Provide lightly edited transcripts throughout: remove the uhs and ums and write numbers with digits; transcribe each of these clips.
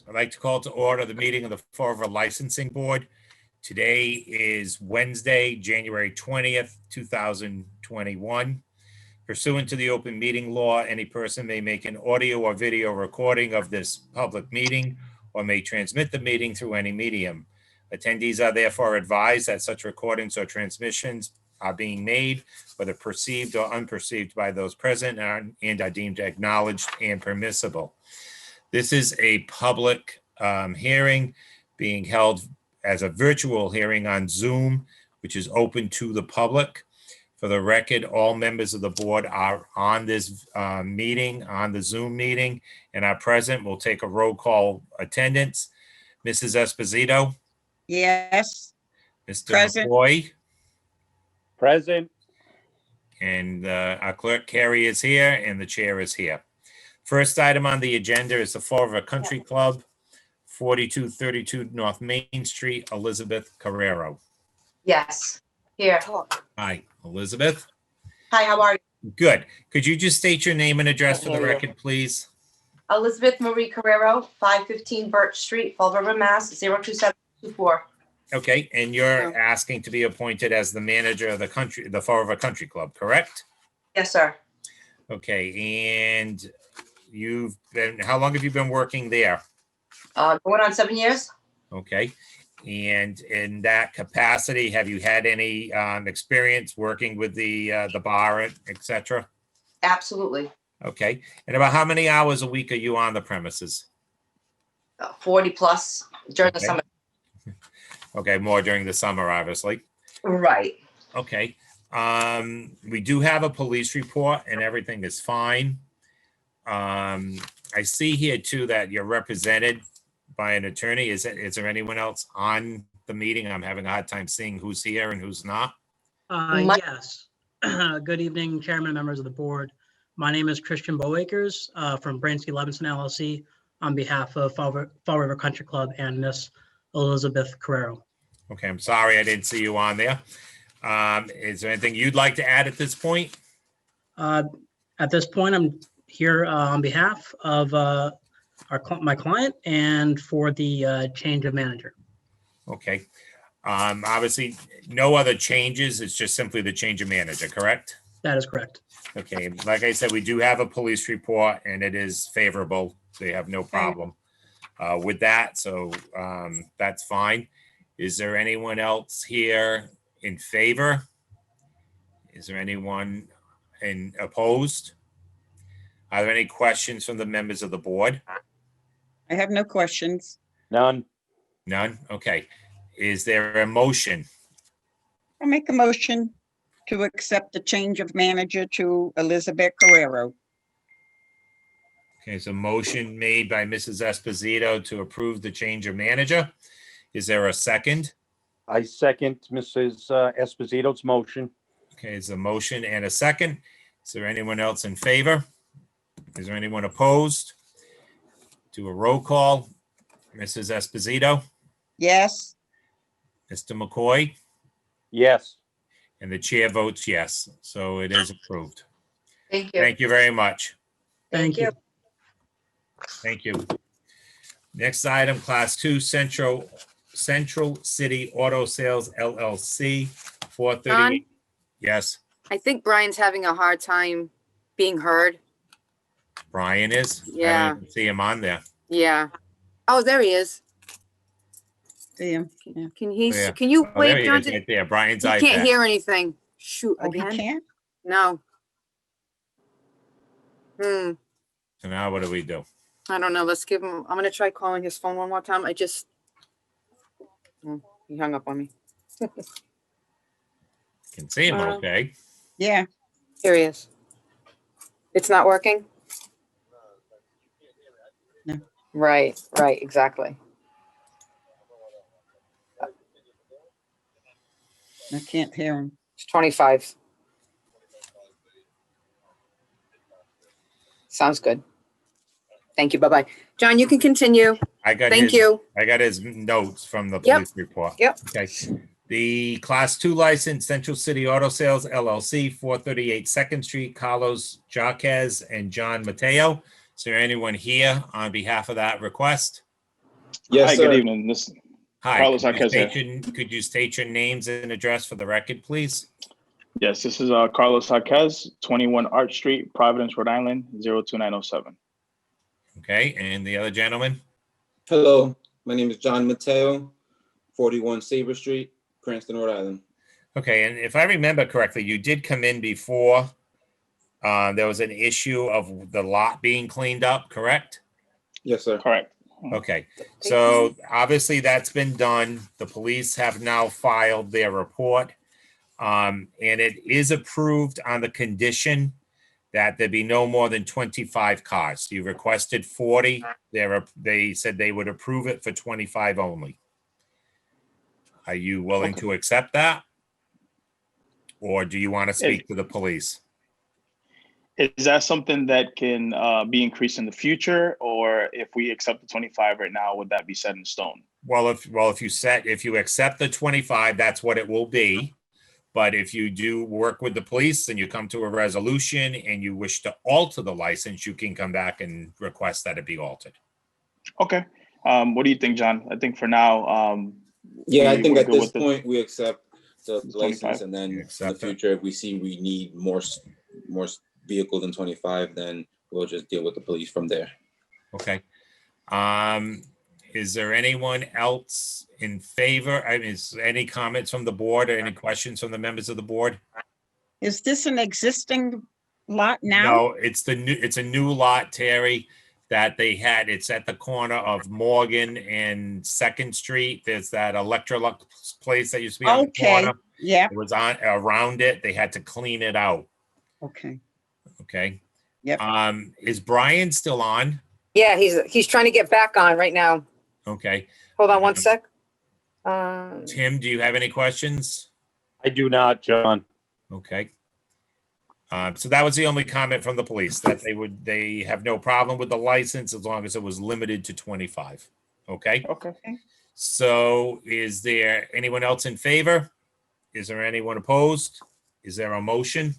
I'd like to call to order the meeting of the Fall River Licensing Board. Today is Wednesday, January 20th, 2021. Pursuant to the open meeting law, any person may make an audio or video recording of this public meeting or may transmit the meeting through any medium. Attendees are therefore advised that such recordings or transmissions are being made, whether perceived or unperceived by those present, and are deemed acknowledged and permissible. This is a public hearing being held as a virtual hearing on Zoom, which is open to the public. For the record, all members of the board are on this meeting, on the Zoom meeting, and are present. We'll take a roll call attendance. Mrs. Esposito, Yes, Mr. Present. McCoy, Present. and our clerk Carrie is here, and the chair is here. First item on the agenda is the Fall River Country Club, 4232 North Main Street, Elizabeth Carrero. Yes, here. Hi, Elizabeth. Hi, how are you? Good. Could you just state your name and address for the record, please? Elizabeth Marie Carrero, 515 Birch Street, Fall River, Mass. 02724. Okay, and you're asking to be appointed as the manager of the Fall River Country Club, correct? Yes, sir. Okay, and how long have you been working there? Going on 7 years? Okay, and in that capacity, have you had any experience working with the bar, et cetera? Absolutely. Okay, and about how many hours a week are you on the premises? 40 plus during the Okay. summer. Okay, more during the summer, obviously. Right. Okay, we do have a police report and everything is fine. I see here too that you're represented by an attorney. Is there anyone else on the meeting? I'm having a hard time seeing who's here and who's not. Yes. Good evening, Chairman, members of the board. My name is Christian Boakers from Bransky Levinson LLC on behalf of Fall River Country Club and Miss Elizabeth Carrero. Okay, I'm sorry I didn't see you on there. Is there anything you'd like to add at this point? At this point, I'm here on behalf of my client and for the change of manager. Okay, obviously, no other changes. It's just simply the change of manager, correct? That is correct. Okay, like I said, we do have a police report and it is favorable. They have no problem with that, so that's fine. Is there anyone else here in favor? Is there anyone opposed? Are there any questions from the members of the board? I have no questions. None. None? Okay. Is there a motion? I'll make a motion to accept the change of manager to Elizabeth Carrero. Okay, so motion made by Mrs. Esposito to approve the change of manager. Is there a second? I second Mrs. Esposito's motion. Okay, it's a motion and a second. Is there anyone else in favor? Is there anyone opposed? Do a roll call. Mrs. Esposito, Yes, Mr. McCoy, Yes. and the chair votes yes. So it is approved. Thank you. Thank you very much. Thank you. Thank you. Next item, Class 2 Central City Auto Sales LLC, 438. John? Yes, I think Brian's having a hard time being heard. Brian is. I Yeah. don't even see him on there. Yeah. Oh, there he is. see him. Yeah. Can he, Yeah. can you Oh, there wait, he John? is, right there. Brian's He iPad. can't hear anything. Shoot, Oh, he again? can't? No. So now what do we do? I don't know. Let's give him, I'm gonna try calling his phone one more time. He hung up on me. Can see him okay. Yeah, Here he is. It's not working? No. Right, exactly. I can't hear him. It's 25. Sounds good. Thank you. Bye-bye. John, you can continue. I got Thank his, you. I got his notes from the Yep. police report. Yep. Okay. The Class 2 license, Central City Auto Sales LLC, 438 Second Street, Carlos Jaquez and John Mateo. Is there anyone here on behalf of that request? Yes, Hi, good sir. evening. This Hi, Carlos could you Arquez here. state could you state your names and address for the record, please? Yes, this is Carlos Arquez, 21 Arch Street, Providence, Rhode Island, 02907. Okay, and the other gentleman? Hello, my name is John Mateo, 41 Sabre Street, Cranston, Rhode Island. Okay, and if I remember correctly, you did come in before. There was an issue of the lot being cleaned up, correct? Yes, sir. Correct. Okay, so obviously that's been done. The police have now filed their report. And it is approved on the condition that there be no more than 25 cars. You requested 40. They said they would approve it for 25 only. Are you willing to accept that? Or do you want to speak to the police? Is that something that can be increased in the future, or if we accept the 25 right now, would that be set in stone? Well, if you accept the 25, that's what it will be. But if you do work with the police and you come to a resolution and you wish to alter the license, you can come back and request that it be altered. Okay. What do you think, John? I think for now, Yeah, I we think would at go this with the- point, we accept the 25. license, and then You in the accept it? future, if we see we need more vehicles than 25, then we'll just deal with the police from there. Okay. Is there anyone else in favor? I mean, is any comments from the board or any questions from the members of the board? Is this an existing lot now? No, it's a new lot, Terry, that they had. It's at the corner of Morgan and Second Street. There's that Electrolux place that used to be on the Okay, corner. yeah, It was on around it. They had to clean it out. okay. Okay. Yep. Is Brian still on? Yeah, he's trying to get back on right now. Okay. Hold on one Um, sec. Tim, do you have any questions? I do not, John. Okay. So that was the only comment from the police, that they have no problem with the license as long as it was limited to 25. Okay. Okay. So is there anyone else in favor? Is there anyone opposed? Is there a motion?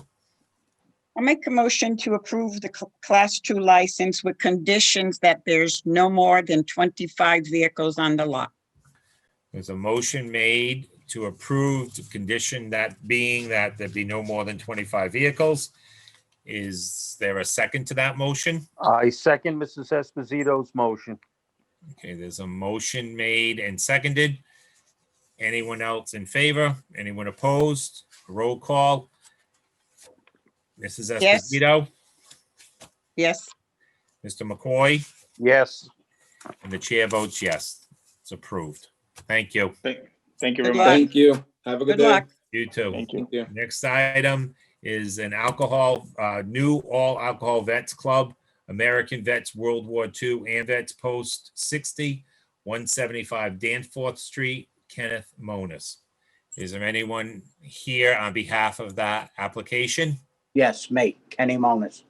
I'll make a motion to approve the Class 2 license with conditions that there's no more than 25 vehicles on the lot. There's a motion made to approve the condition, that being that there be no more than 25 vehicles. Is there a second to that motion? I second Mrs. Esposito's motion. Okay, there's a motion made and seconded. Anyone else in favor? Anyone opposed? Roll call. Mrs. Yes. Esposito, Yes, Mr. McCoy, Yes. and the chair votes yes. It's approved. Thank you. Thank you Good very luck. much. Thank you. Have a good good day. luck. You too. Thank you. Thank you. Next item is an new all alcohol vets club, American Vets World War II and Vets Post 60, 175 Danforth Street, Kenneth Monis. Is there anyone here on behalf of that application? Yes, me, Kenny Monis.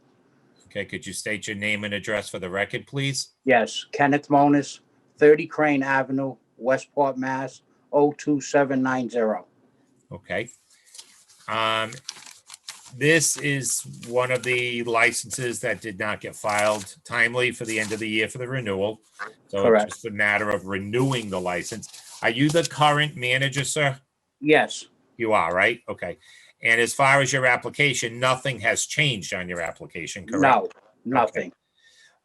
Okay, could you state your name and address for the record, please? Yes, Kenneth Monis, 30 Crane Avenue, Westport, Mass. 02790. Okay. This is one of the licenses that did not get filed timely for the end of the year for the renewal. So Correct. it's just a matter of renewing the license. Are you the current manager, sir? Yes, You are, right? Okay. And as far as your application, nothing has changed on your application, correct? no, nothing.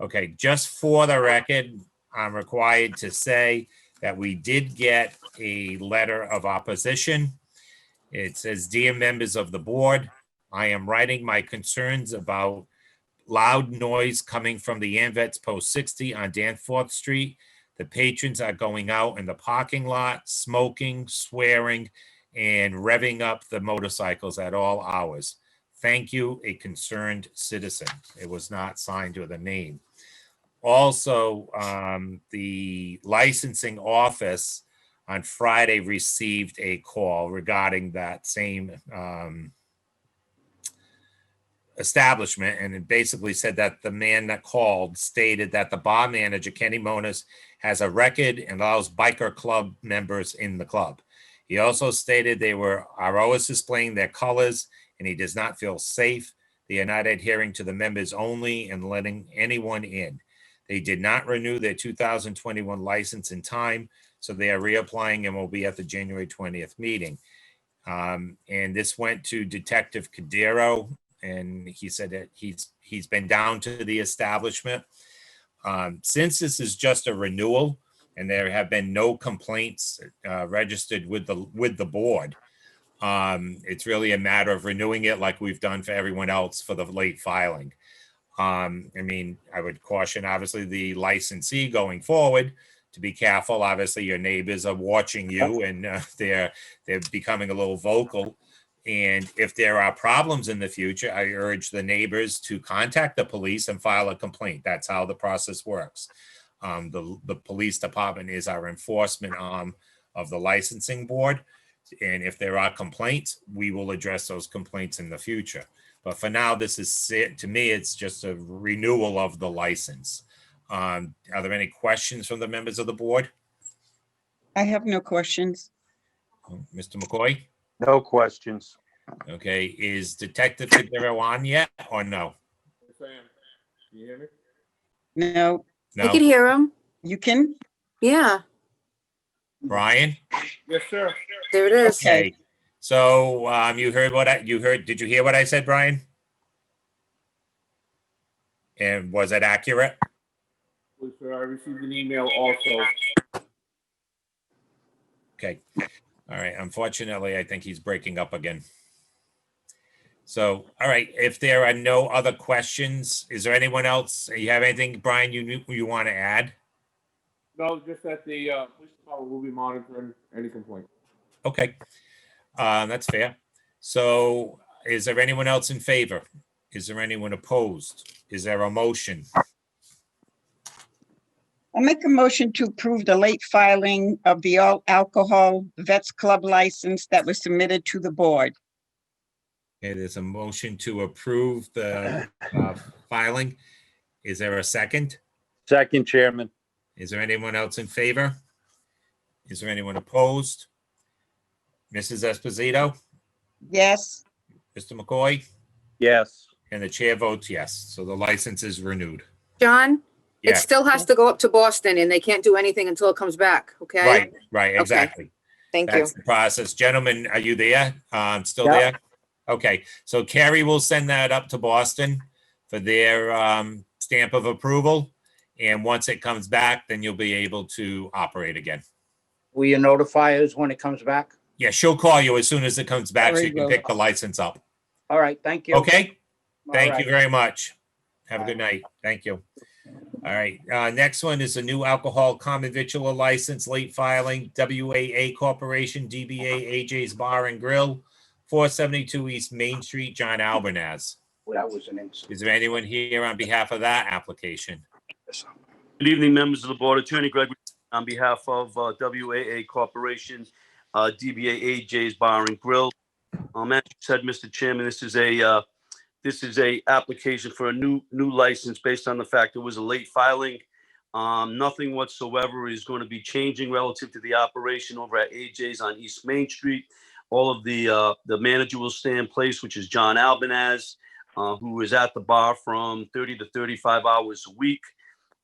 Okay, just for the record, I'm required to say that we did get a letter of opposition. It says, "Dear members of the board, I am writing my concerns about loud noise coming from the AMVETS Post 60 on Danforth Street. The patrons are going out in the parking lot, smoking, swearing, and revving up the motorcycles at all hours. Thank you, a concerned citizen." It was not signed with a name. Also, the licensing office on Friday received a call regarding that same establishment, and it basically said that the man that called stated that the bar manager, Kenny Monis, has a record and allows biker club members in the club. He also stated they are always displaying their colors, and he does not feel safe. They are not adhering to the members only and letting anyone in. They did not renew their 2021 license in time, so they are reapplying and will be at the January 20th meeting. And this went to Detective Cadero, and he said that he's been down to the establishment. Since this is just a renewal and there have been no complaints registered with the board, it's really a matter of renewing it like we've done for everyone else for the late filing. I mean, I would caution obviously the licensee going forward to be careful. Obviously, your neighbors are watching you and they're becoming a little vocal. And if there are problems in the future, I urge the neighbors to contact the police and file a complaint. That's how the process works. The police department is our enforcement arm of the licensing board. And if there are complaints, we will address those complaints in the future. But for now, this is, to me, it's just a renewal of the license. Are there any questions from the members of the board? I have no questions. Mr. McCoy? No questions. Okay, is Detective Figueroa on yet or no? No, I No. can hear him. you can? Yeah, Brian? there it is. Okay, so you heard did you hear what I said, Brian? And was it accurate? Sir, I received an email also. Okay, all right, unfortunately, I think he's breaking up again. So, all right, if there are no other questions, is there anyone else? You have anything, Brian, you want to add? No, just that the police department will be monitoring any complaint. Okay, that's fair. So is there anyone else in favor? Is there anyone opposed? Is there a motion? I'll make a motion to approve the late filing of the all alcohol Vets Club license that was submitted to the board. Okay, there's a motion to approve the filing. Is there a second? Second, Chairman. Is there anyone else in favor? Is there anyone opposed? Mrs. Esposito, Yes, Mr. McCoy, Yes. and the chair votes yes. So the license is renewed. John, it Yes, still has to go up to Boston and they can't do anything until it comes back, okay? right, exactly. Thank you. That's the process. Gentlemen, are you there? Still Yeah. there? Okay, so Carrie will send that up to Boston for their stamp of approval. And once it comes back, then you'll be able to operate again. Will you notify us when it comes back? Yeah, she'll call you as soon as it comes back so Very you can well. pick the license up. All right, thank you. Okay? All Thank right. you very much. Have a good night. Thank you. All right, next one is a new alcohol common victular license, late filing, WAA Corporation, DBA AJ's Bar and Grill, 472 East Main Street, John Albernaz. Well, that was an insult. Is there anyone here on behalf of that application? Good evening, members of the board. Attorney Gregory on behalf of WAA Corporation, DBA AJ's Bar and Grill. As you said, Mr. Chairman, this is a application for a new license based on the fact it was a late filing. Nothing whatsoever is going to be changing relative to the operation over at AJ's on East Main Street. All of the manager will stay in place, which is John Albernaz, who is at the bar from 30 to 35 hours a week.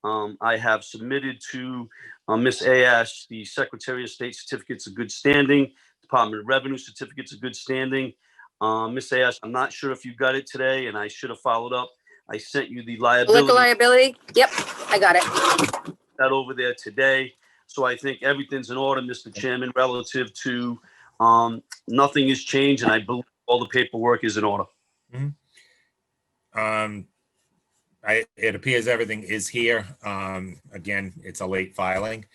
I have submitted to Ms. Ayash the Secretary of State certificates of good standing, Department of Revenue certificates of good standing. Ms. Ayash, I'm not sure if you got it today, and I should have followed up. I sent you the liability Liquor liability? Yep, I got it. that over there today. So I think everything's in order, Mr. Chairman, relative to nothing has changed, and I believe all the paperwork is in order. It appears everything is here. Again, it's a late filing.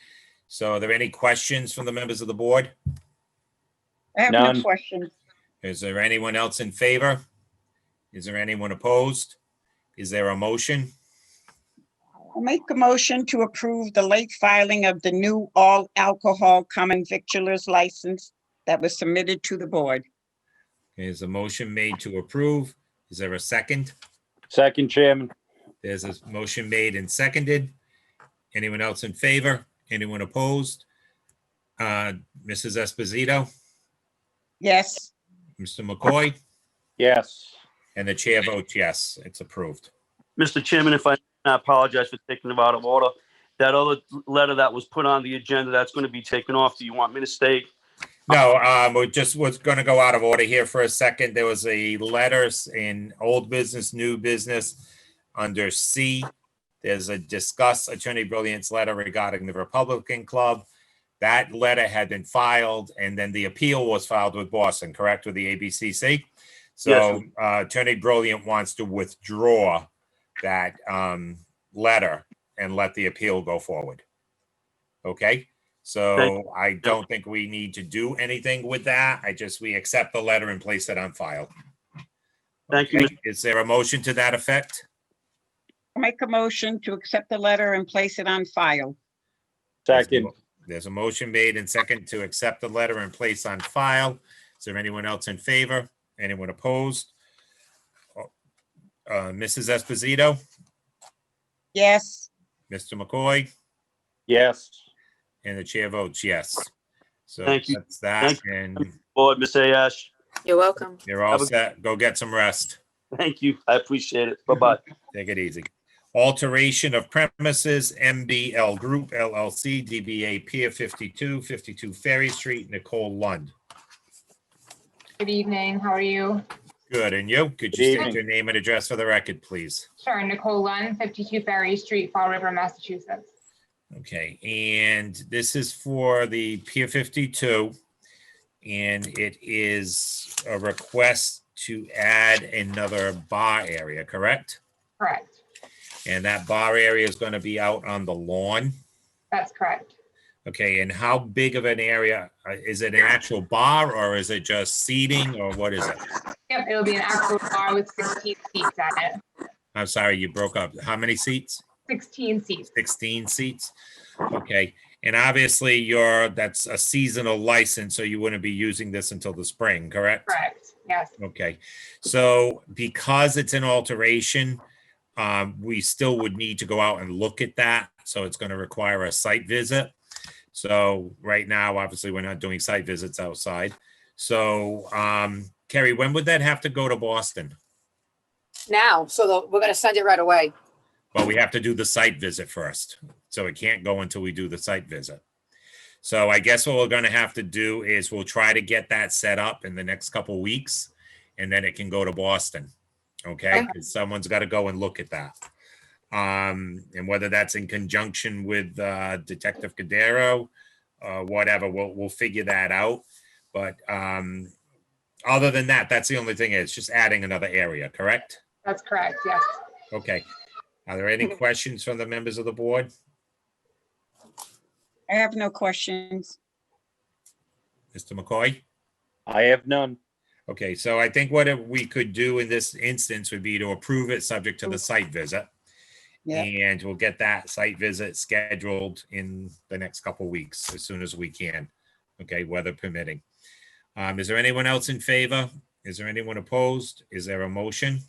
So are there any questions from the members of the board? I have no None. questions. Is there anyone else in favor? Is there anyone opposed? Is there a motion? I'll make a motion to approve the late filing of the new all alcohol common victualers license that was submitted to the board. Is a motion made to approve? Is there a second? Second, Chairman. There's a motion made and seconded. Anyone else in favor? Anyone opposed? Mrs. Esposito, Yes, Mr. McCoy, Yes. and the chair votes yes, it's approved. Mr. Chairman, if I I apologize for taking it out of order. That other letter that was put on the agenda, that's going to be taken off. Do you want me to stay? No, we just was gonna go out of order here for a second. There was a letters in old business, new business under C. There's a discuss Attorney Brilliant's letter regarding the Republican Club. That letter had been filed and then the appeal was filed with Boston, correct, with the ABCC? So Attorney Brilliant wants to withdraw that letter and let the appeal go forward. Okay? So I don't think we need to do anything with that. We accept the letter and place it on file. Thank you, Okay, is there a motion to that effect? I'll make a motion to accept the letter and place it on file. Second. There's a motion made and second to accept the letter and place on file. Is there anyone else in favor? Anyone opposed? Mrs. Esposito, Yes, Mr. McCoy, Yes. and the chair votes yes. So Thank you. that's that, Thank you. and Board, Ms. Ash. You're welcome. you're all set. Go get some rest. Thank you. I appreciate it. Bye-bye. Take it easy. Alteration of premises, MBL Group LLC, DBA Pier 52 Ferry Street, Nicole Lund. Good evening. How are you? Good, and you? Could Good you state evening. your name and address for the record, please? Sure. Nicole Lund, 52 Ferry Street, Fall River, Massachusetts. Okay, and this is for the Pier 52, and it is a request to add another bar area, correct? Correct. And that bar area is going to be out on the lawn. That's correct. Okay, and how big of an area? Is it an actual bar or is it just seating or what is it? Yep. It'll be an actual bar with 16 seats at it. I'm sorry, you broke up. How many seats? 16 seats. 16 seats? Okay, and obviously that's a seasonal license, so you wouldn't be using this until the spring, correct? Correct. Yes. Okay, so because it's an alteration, we still would need to go out and look at that. So it's going to require a site visit. So right now, obviously, we're not doing site visits outside. So Kerry, when would that have to go to Boston? Now, we're gonna send it right away. Well, we have to do the site visit first. So it can't go until we do the site visit. So I guess what we're going to have to do is we'll try to get that set up in the next couple weeks and then it can go to Boston. Okay, Okay. 'cause someone's got to go and look at that. And whether that's in conjunction with Detective Cadero, whatever, we'll figure that out. But other than that, that's the only thing. It's just adding another area, correct? That's correct. Yes. Okay. Are there any questions from the members of the board? I have no questions. Mr. McCoy? I have none. Okay, so I think what we could do in this instance would be to approve it subject to the site visit. Yeah. And we'll get that site visit scheduled in the next couple weeks as soon as we can. Okay, weather permitting. Is there anyone else in favor? Is there anyone opposed? Is there a motion?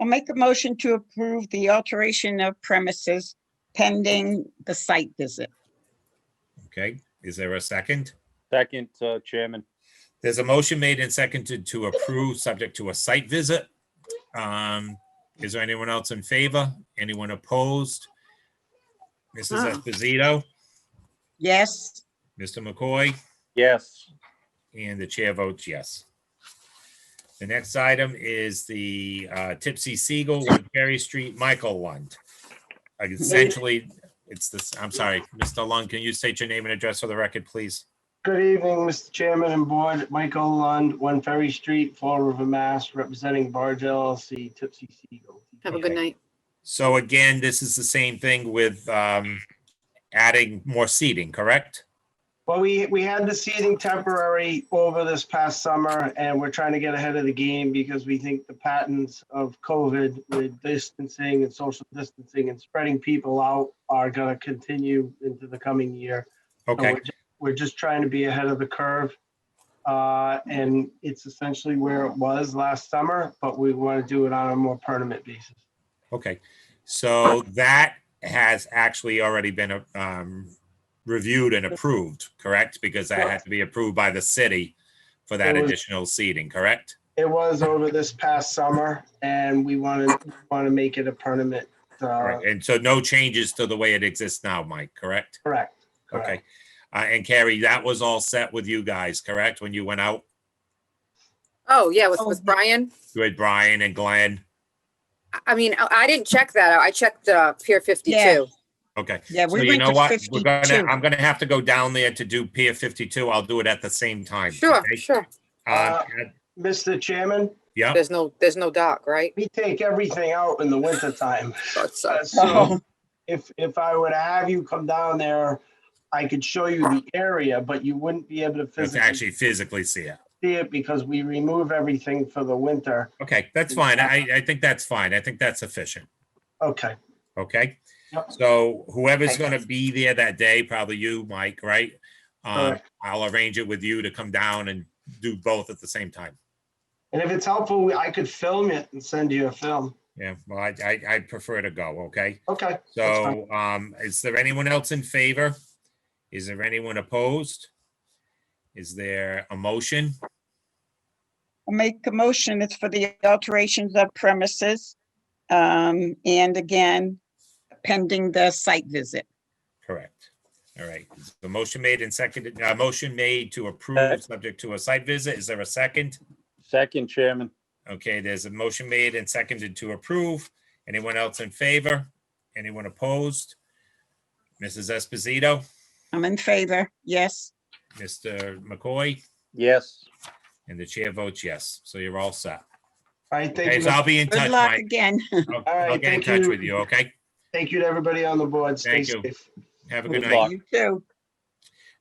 I'll make a motion to approve the alteration of premises pending the site visit. Okay, is there a second? Second, Chairman. There's a motion made and seconded to approve subject to a site visit. Is there anyone else in favor? Anyone opposed? Mrs. Esposito, Yes, Mr. McCoy, Yes. and the chair votes yes. The next item is the Tipsy Seagull, Perry Street, Michael Lund. Essentially, it's this, I'm sorry, Mr. Lund, can you state your name and address for the record, please? Good evening, Mr. Chairman and Board. Michael Lund, 1 Ferry Street, Fall River, Mass., representing Barge LLC, Tipsy Seagull. Have a good night. So again, this is the same thing with adding more seating, correct? Well, we had the seating temporary over this past summer, and we're trying to get ahead of the game because we think the patterns of COVID with distancing and social distancing and spreading people out are going to continue into the coming year. So Okay, we're just trying to be ahead of the curve. And it's essentially where it was last summer, but we want to do it on a more permanent basis. okay. So that has actually already been reviewed and approved, correct? Because that had to be approved by the city for that It was- additional seating, correct? It was over this past summer, and we want to make it a permanent Right, and so no changes to the way it exists now, Mike, correct? correct. Okay. And Carrie, that was all set with you guys, correct, when you went out Oh, yeah, with Brian? with Brian and Glenn? I mean, I didn't check that out. I checked Pier Yeah. 52. Okay. Yeah, So we you went know to what? 52. I'm gonna have to go down there to do Pier 52. I'll do it at the same time. Sure, okay? sure. Mr. Chairman, Yeah, There's no dock, right? we take everything out in the wintertime. Thought so. So if I were to have you come down there, I could show you the area, but you wouldn't be able to let's physically actually physically see it. see it because we remove everything for the winter. Okay, that's fine. I think that's fine. I think that's sufficient. Okay. Okay? Yep. So whoever's Okay. gonna be there that day, probably you, Mike, right? Correct. I'll arrange it with you to come down and do both at the same time. And if it's helpful, I could film it and send you a film. Yeah, well, I prefer to go, okay? Okay. that's fine. So, is there anyone else in favor? Is there anyone opposed? Is there a motion? I'll make a motion. It's for the alterations of premises. And again, pending the site visit. Correct. All right, the motion made and seconded, motion made to approve, subject to a site visit. Is there a second? Second, Chairman. Okay, there's a motion made and seconded to approve. Anyone else in favor? Anyone opposed? Mrs. Esposito, I'm in favor. Yes. Mr. McCoy, Yes. and the chair votes yes. So you're all set. All right, thank Okay, you. so I'll be in touch, Good luck Mike. again. I'll right, get in thank touch you. with you, okay? Thank you to everybody on the board. Stay Thank you. safe. Have a good Good night. luck. You too.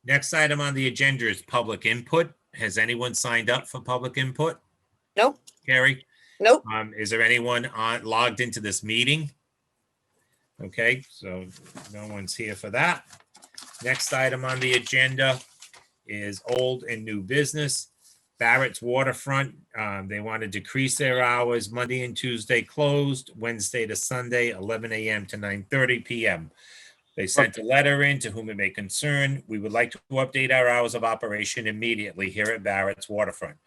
Next item on the agenda is public input. Has anyone signed up for public input? Nope, Carrie? nope. Is there anyone logged into this meeting? Okay, so no one's here for that. Next item on the agenda is old and new business. Barrett's Waterfront, they want to decrease their hours, Monday and Tuesday closed, Wednesday to Sunday, 11 a.m. to 9:30 p.m. They sent a letter in to whom it may concern. We would like to update our hours of operation immediately here at Barrett's Waterfront.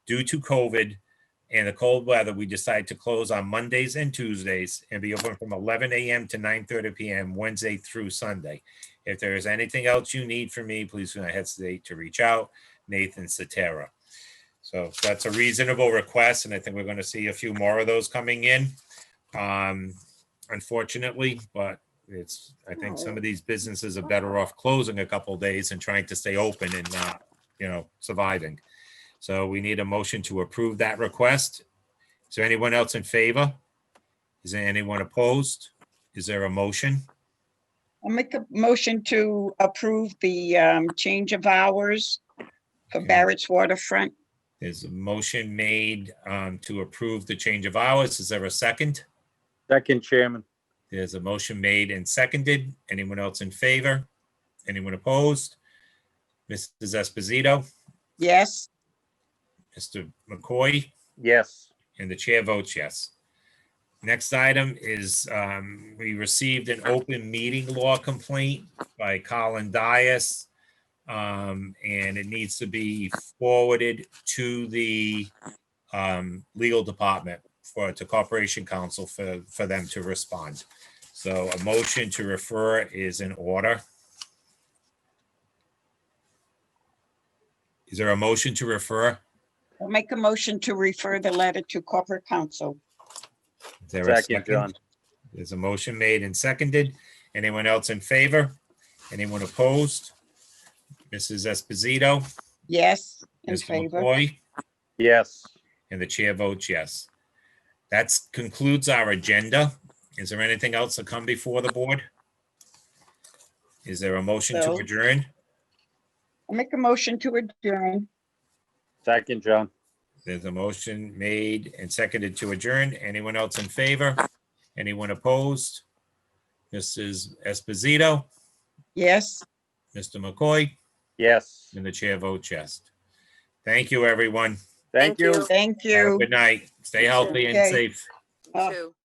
Due to COVID and the cold weather, we decided to close on Mondays and Tuesdays and be open from 11 a.m. to 9:30 p.m. Wednesday through Sunday. If there is anything else you need from me, please do not hesitate to reach out. Nathan Satera. So that's a reasonable request, and I think we're going to see a few more of those coming in. Unfortunately, but I think some of these businesses are better off closing a couple of days and trying to stay open and not, surviving. So we need a motion to approve that request. Is there anyone else in favor? Is there anyone opposed? Is there a motion? I'll make a motion to approve the change of hours for Okay. Barrett's Waterfront. There's a motion made to approve the change of hours. Is there a second? Second, Chairman. There's a motion made and seconded. Anyone else in favor? Anyone opposed? Mrs. Esposito, Yes. Mr. McCoy, Yes. and the chair votes yes. Next item is we received an open meeting law complaint by Colin Dias. And it needs to be forwarded to the legal department to Corporation Counsel for them to respond. So a motion to refer is in order. Is there a motion to refer? I'll make a motion to refer the letter to corporate counsel. Is there a Second, John. There's a motion made and seconded. Anyone else in favor? Anyone opposed? Mrs. Esposito, Yes, in Mr. favor. McCoy, Yes. and the chair votes yes. That concludes our agenda. Is there anything else to come before the board? Is there a motion to No. adjourn? I'll make a motion to adjourn. Second, John. There's a motion made and seconded to adjourn. Anyone else in favor? Anyone opposed? Mrs. Esposito, Yes. Mr. McCoy, Yes. and the chair votes yes. Thank you, everyone. Thank you. Thank Have a you. good night. Stay healthy and Okay. safe. Uh, Two.